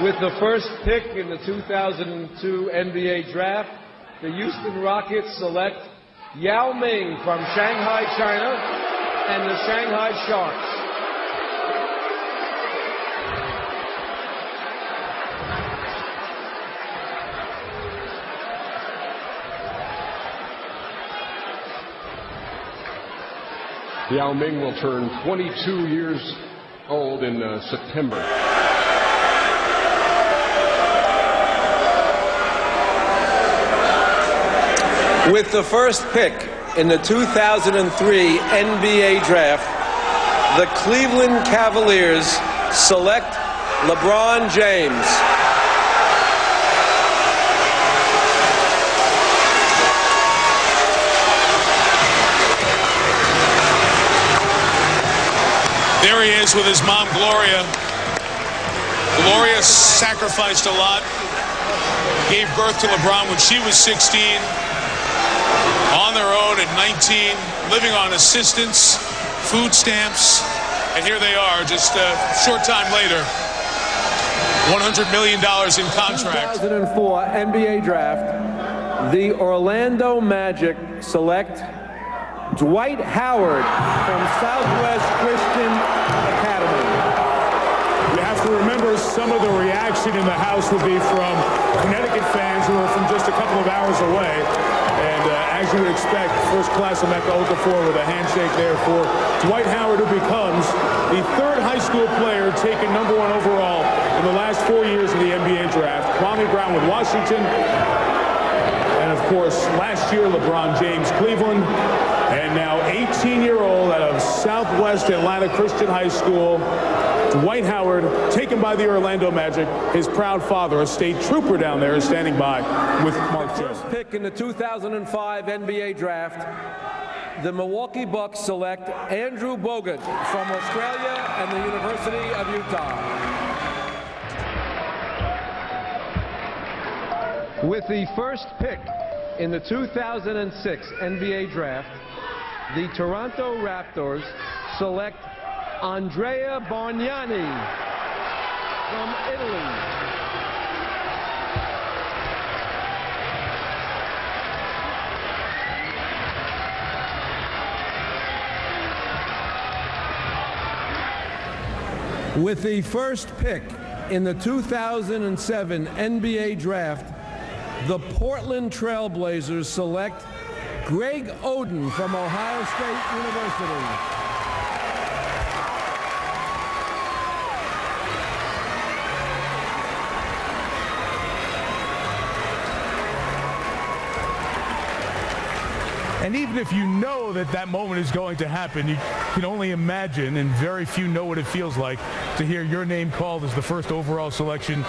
With the first pick in the 2002 NBA Draft, the Houston Rockets select Yao Ming from Shanghai, China, and the Shanghai Sharks. Yao Ming will turn 22 years old in September. With the first pick in the 2003 NBA Draft, the Cleveland Cavaliers select Lebron James. There he is with his mom, Gloria. Gloria sacrificed a lot, gave birth to LeBron when she was 16. On their own at 19, living on assistance, food stamps, and here they are just a short time later, $100 million in contract. 2004 NBA Draft, the Orlando Magic select Dwight Howard from Southwest Christian Academy. You have to remember some of the reaction in the house would be from Connecticut fans who are from just a couple of hours away. And as you would expect, first class of Mecca Okafor with a handshake there for Dwight Howard, who becomes the third high school player taken #1 overall in the last 4 years of the NBA Draft. Kwame Brown with Washington. And of course, last year, LeBron James, Cleveland. And now 18-year-old out of Southwest Atlanta Christian High School, Dwight Howard, taken by the Orlando Magic. His proud father, a state trooper down there, is standing by with Mark Jones. First pick in the 2005 NBA Draft, the Milwaukee Bucks select Andrew Bogut from Australia and the University of Utah. With the first pick in the 2006 NBA Draft, the Toronto Raptors select Andrea Bargnani from Italy. With the first pick in the 2007 NBA Draft, the Portland Trail Blazers select Greg Oden from Ohio State University. And even if you know that that moment is going to happen, you can only imagine, and very few know what it feels like to hear your name called as the first overall selection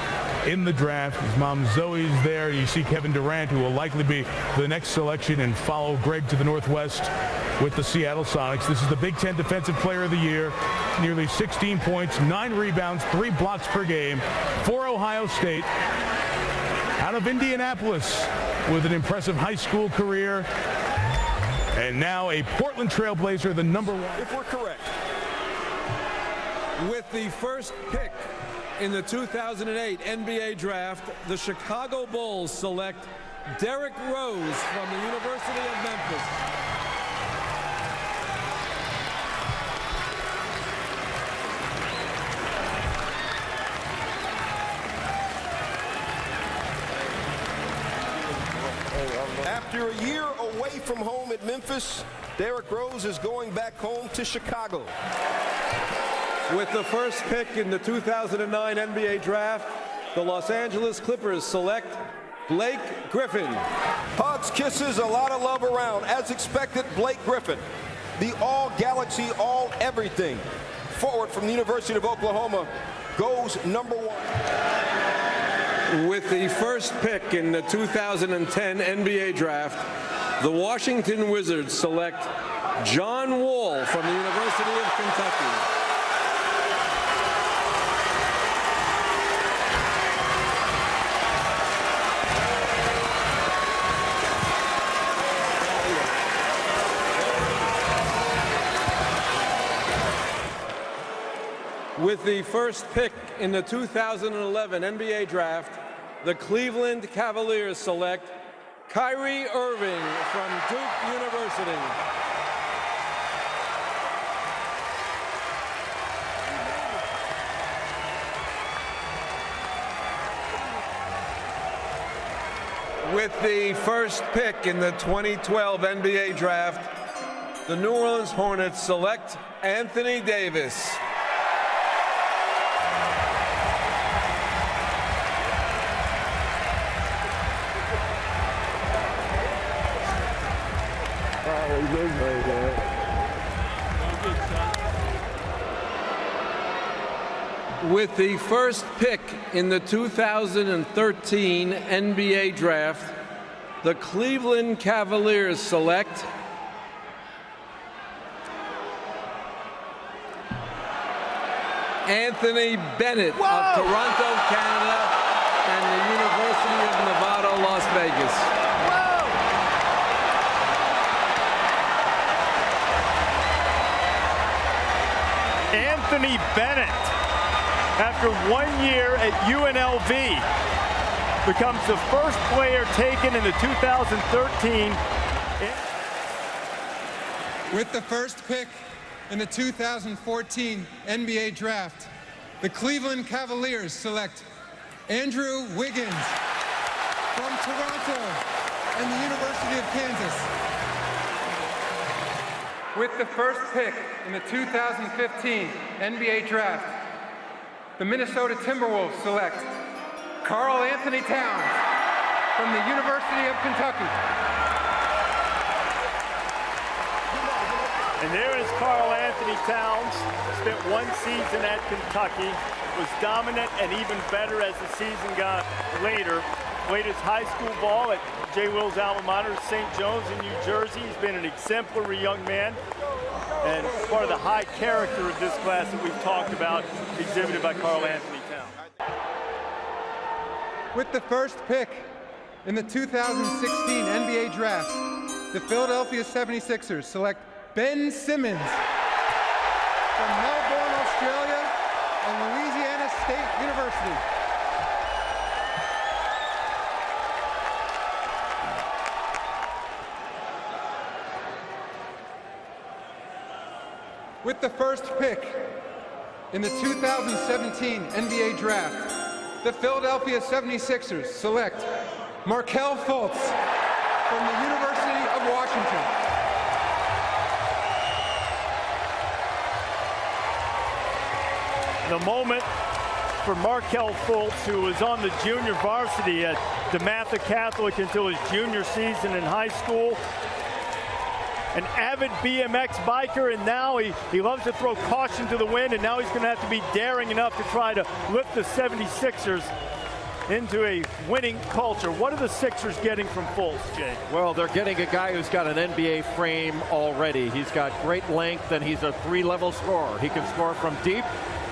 in the draft. His mom Zoe's there. You see Kevin Durant, who will likely be the next selection, and follow Greg to the Northwest with the Seattle Sonics. This is the Big Ten Defensive Player of the Year. Nearly 16 points, 9 rebounds, 3 blocks per game for Ohio State. Out of Indianapolis with an impressive high school career. And now a Portland Trail Blazer, the #1. If we're correct. With the first pick in the 2008 NBA Draft, the Chicago Bulls select Derrick Rose from the University of Memphis. After a year away from home at Memphis, Derrick Rose is going back home to Chicago. With the first pick in the 2009 NBA Draft, the Los Angeles Clippers select Blake Griffin. Hugs, kisses, a lot of love around. As expected, Blake Griffin, the all-galaxy, all-everything forward from the University of Oklahoma, goes #1. With the first pick in the 2010 NBA Draft, the Washington Wizards select John Wall from the University of Kentucky. With the first pick in the 2011 NBA Draft, the Cleveland Cavaliers select Kyrie Irving from Duke University. With the first pick in the 2012 NBA Draft, the New Orleans Hornets select Anthony Davis. With the first pick in the 2013 NBA Draft, the Cleveland Cavaliers select Anthony Bennett of Toronto, Canada, and the University of Nevada, Las Vegas. Anthony Bennett, after 1 year at UNLV, becomes the first player taken in the 2013. With the first pick in the 2014 NBA Draft, the Cleveland Cavaliers select Andrew Wiggins from Toronto and the University of Kansas. With the first pick in the 2015 NBA Draft, the Minnesota Timberwolves select Karl Anthony Towns from the University of Kentucky. And there is Karl Anthony Towns. Spent one season at Kentucky, was dominant and even better as the season got later. Played his high school ball at J. Will's alma mater, St. John's in New Jersey. He's been an exemplary young man and part of the high character of this class that we've talked about, exhibited by Karl Anthony Towns. With the first pick in the 2016 NBA Draft, the Philadelphia 76ers select Ben Simmons from Melbourne, Australia, and Louisiana State University. With the first pick in the 2017 NBA Draft, the Philadelphia 76ers select Markelle Fultz from the University of Washington. The moment for Markelle Fultz, who was on the junior varsity at DeMatha Catholic until his junior season in high school. An avid BMX biker, and now he loves to throw caution to the wind, and now he's going to have to be daring enough to try to lift the 76ers into a winning culture. What are the Sixers getting from Fultz, Jay? Well, they're getting a guy who's got an NBA frame already. He's got great length, and he's a three-level scorer. He can score from deep,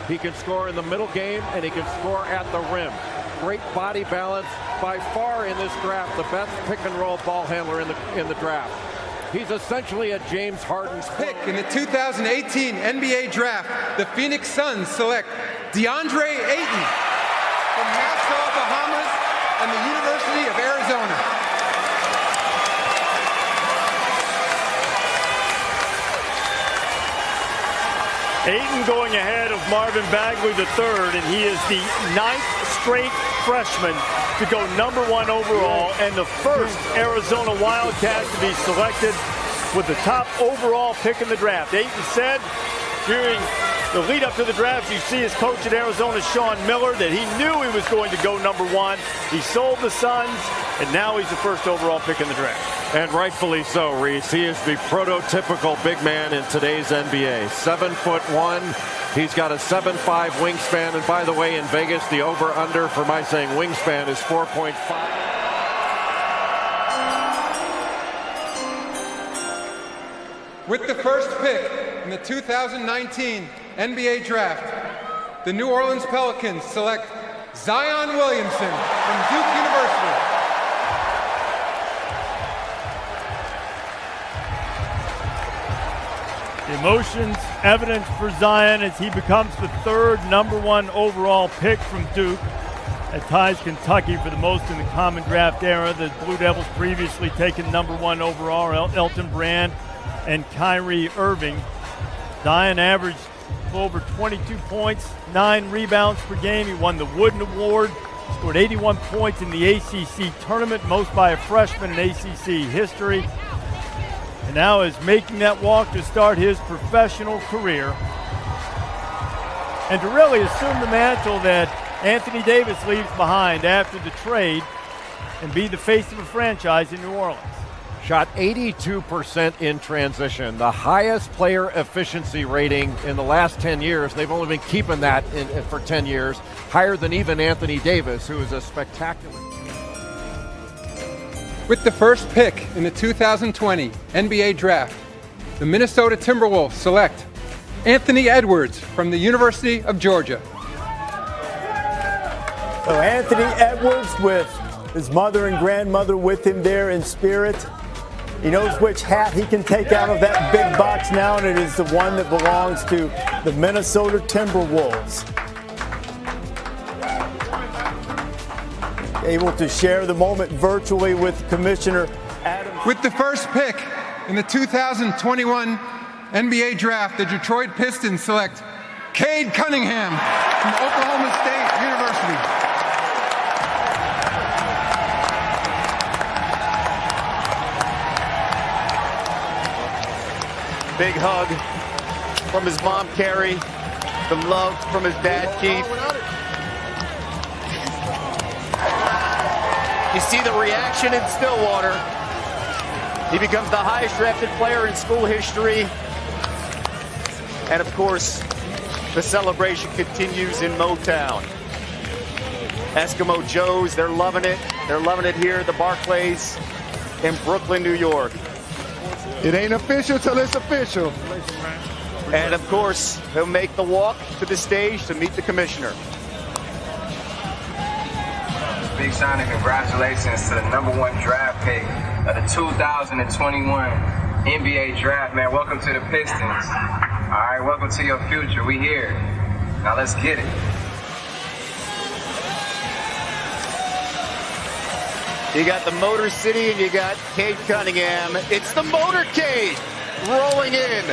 he can score in the middle game, and he can score at the rim. Great body balance. By far in this draft, the best pick-and-roll ball handler in the draft. He's essentially a James Harden's pick in the 2018 NBA Draft. The Phoenix Suns select DeAndre Ayton from Nassau, Bahamas, and the University of Arizona. Ayton going ahead of Marvin Bagley III, and he is the 9th straight freshman to go #1 overall and the first Arizona Wildcat to be selected with the top overall pick in the draft. Ayton said during the lead up to the draft, you see his coach at Arizona, Sean Miller, that he knew he was going to go '1. He sold the Suns, and now he's the first overall pick in the draft. And rightfully so, Reese. He is the prototypical big man in today's NBA. 7'1". He's got a 7'5" wingspan. And by the way, in Vegas, the over-under for my saying wingspan is 4.5. With the first pick in the 2019 NBA Draft, the New Orleans Pelicans select Zion Williamson from Duke University. The emotions evident for Zion as he becomes the third #1 overall pick from Duke. That ties Kentucky for the most in the Common Draft era. The Blue Devils previously taken #1 overall, Elton Brand and Kyrie Irving. Zion averaged over 22 points, 9 rebounds per game. He won the Wooden Award, scored 81 points in the ACC tournament, most by a freshman in ACC history. And now is making that walk to start his professional career and to really assume the mantle that Anthony Davis leaves behind after the trade and be the face of a franchise in New Orleans. Shot 82% in transition, the highest player efficiency rating in the last 10 years. They've only been keeping that for 10 years, higher than even Anthony Davis, who is a spectacular. With the first pick in the 2020 NBA Draft, the Minnesota Timberwolves select Anthony Edwards from the University of Georgia. So Anthony Edwards with his mother and grandmother with him there in spirit. He knows which hat he can take out of that big box now, and it is the one that belongs to the Minnesota Timberwolves. Able to share the moment virtually with Commissioner Adam. With the first pick in the 2021 NBA Draft, the Detroit Pistons select Cade Cunningham from Oklahoma State University. Big hug from his mom, Kyrie. The love from his dad, Keith. You see the reaction in Stillwater. He becomes the highest drafted player in school history. And of course, the celebration continues in Motown. Eskimo Joe's, they're loving it. They're loving it here at the Barclays in Brooklyn, New York. It ain't official till it's official. And of course, he'll make the walk to the stage to meet the commissioner. Big sign and congratulations to the #1 draft pick of the 2021 NBA Draft, man. Welcome to the Pistons. All right, welcome to your future. We here. Now let's get it. You got the Motor City and you got Cade Cunningham. It's the motorcade rolling in.